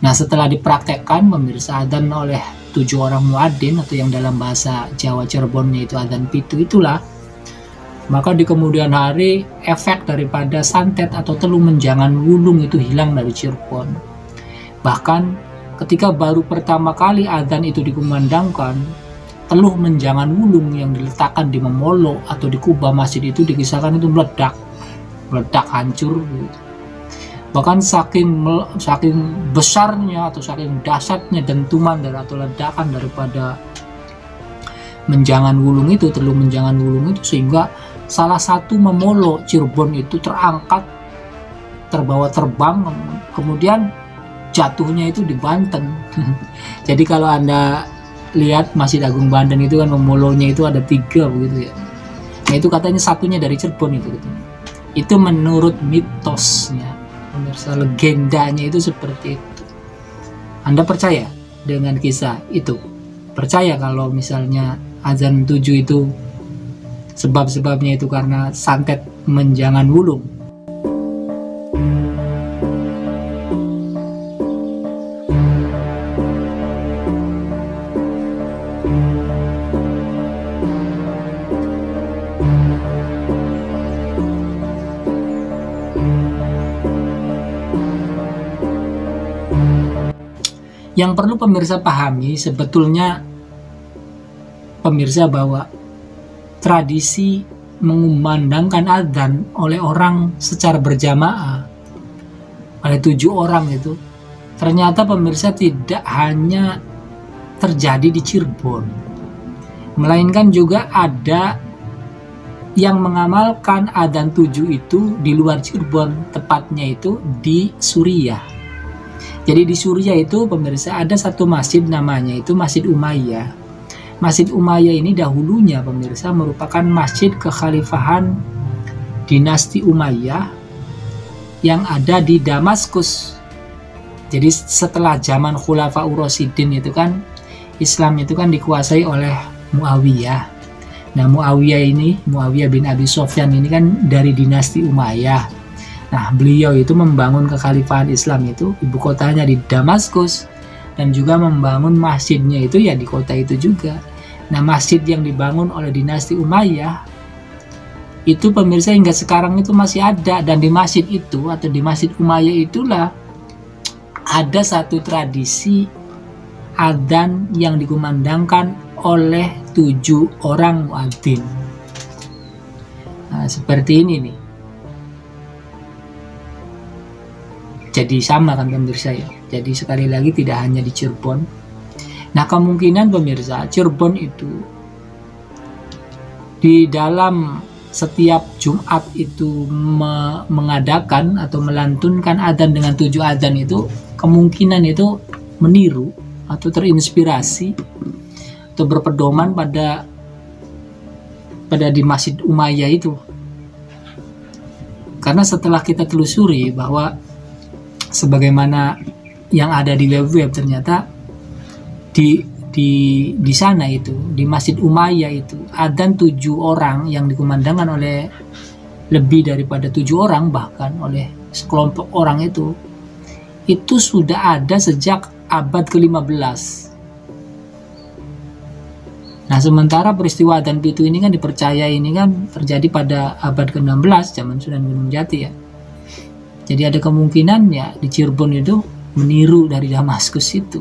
Nah, setelah dipraktekkan pemirsa adzan oleh 7 orang muadzin atau yang dalam bahasa Jawa Cirebonnya itu adzan pitu itulah, maka di kemudian hari efek daripada santet atau telu menjangan wulung itu hilang dari Cirebon. Bahkan ketika baru pertama kali adzan itu dikumandangkan, teluh menjangan wulung yang diletakkan di memolo atau di kubah masjid itu dikisahkan itu meledak hancur gitu. Bahkan saking besarnya atau saking dahsyatnya dentuman atau ledakan daripada menjangan wulung itu, teluh menjangan wulung itu, sehingga salah satu memolo Cirebon itu terangkat, terbawa terbang, kemudian jatuhnya itu di Banten. Jadi kalau Anda lihat Masjid Agung Banten itu kan memolonya itu ada 3 begitu ya. Nah itu katanya satunya dari Cirebon itu gitu. Itu menurut mitosnya. Pemirsa, legendanya itu seperti itu. Anda percaya dengan kisah itu? Percaya kalau misalnya adzan 7 itu sebab-sebabnya itu karena santet menjangan wulung? Yang perlu pemirsa pahami sebetulnya pemirsa bahwa tradisi mengumandangkan adzan oleh orang secara berjamaah oleh 7 orang itu ternyata pemirsa tidak hanya terjadi di Cirebon, melainkan juga ada yang mengamalkan adzan 7 itu di luar Cirebon, tepatnya itu di Suriah. Jadi di Suriah itu pemirsa ada satu masjid namanya itu Masjid Umayyah. Masjid Umayyah ini dahulunya pemirsa merupakan masjid kekhalifahan dinasti Umayyah yang ada di Damaskus. Jadi setelah zaman Khulafaur Rasyidin itu kan Islam itu kan dikuasai oleh Muawiyah. Nah Muawiyah bin Abi Sufyan ini kan dari dinasti Umayyah. Nah, beliau itu membangun kekhalifahan Islam itu, ibu kotanya di Damaskus, dan juga membangun masjidnya itu ya di kota itu juga. Nah, masjid yang dibangun oleh dinasti Umayyah itu pemirsa hingga sekarang itu masih ada, dan di masjid itu atau di Masjid Umayyah itulah ada satu tradisi adzan yang dikumandangkan oleh 7 orang muadzin. Nah, seperti ini nih. Jadi sama kan pemirsa ya. Jadi sekali lagi tidak hanya di Cirebon. Nah kemungkinan pemirsa Cirebon itu di dalam setiap Jumat itu mengadakan atau melantunkan adzan dengan 7 adzan itu kemungkinan itu meniru atau terinspirasi atau berpedoman pada di Masjid Umayyah itu. Karena setelah kita telusuri bahwa sebagaimana yang ada di web-web ternyata di sana itu di Masjid Umayyah itu adzan 7 orang yang dikumandangkan oleh lebih daripada 7 orang, bahkan oleh sekelompok orang itu sudah ada sejak abad ke-15. Nah sementara peristiwa adzan pitu ini kan dipercaya ini kan terjadi pada abad ke-16 zaman Sunan Gunung Jati ya. Jadi ada kemungkinan ya di Cirebon itu meniru dari Damaskus itu.